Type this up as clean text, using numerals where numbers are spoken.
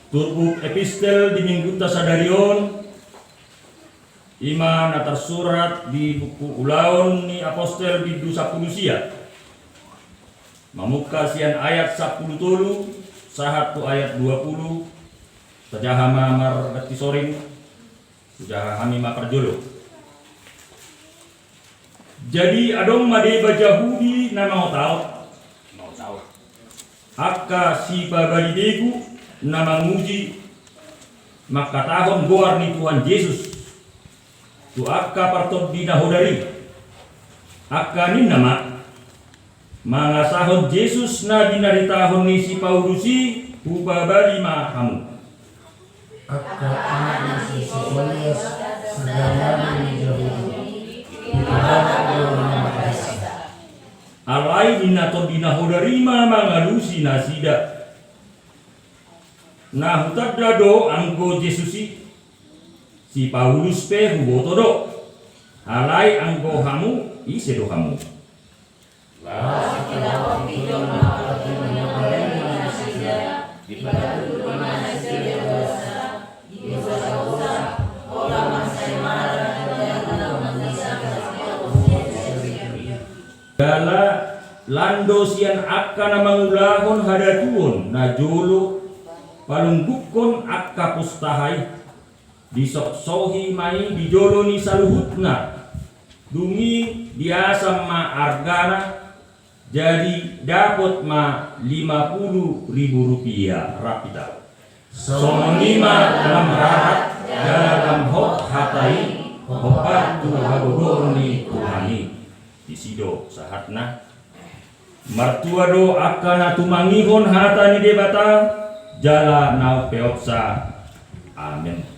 Turbuk epistel di minggu tasadarion ima natar surat di buku ulaun ni apostel di dusa pulusia mamuka sian ayat 10 tolu sahatu ayat 20 tajahama margati soring tajahami maparjolo. Jadi adong made bajahudi nama mau tahu akka si babadidegu nama nguji maka tahun goar ni Tuhan Yesus tu akka partot dina hodari akka ni nama mangasahon Yesus na dinari tahun ni si Paulusi hubabali mahamu akka ana si Paulus sedang ni Yahudi alai dinaton dina hodari mangalusi nasida. Nah hutadda do anggo Jesusi si Paulus pe huboto do halai anggo hamu ise do hamu Gala lando sian akka mangulahon hadatuon na jolo palunggukon akka pustahai disoksohi mai dijoloni saluhutna dungi diasam ma argana jadi dapat ma 50.000 rupiah rapita sonima dalam rahat dalam hok hatai hopat tu habogorni tuhani disido sahatna martua do akana tumangihon hatani debata jala nau peoksa amin.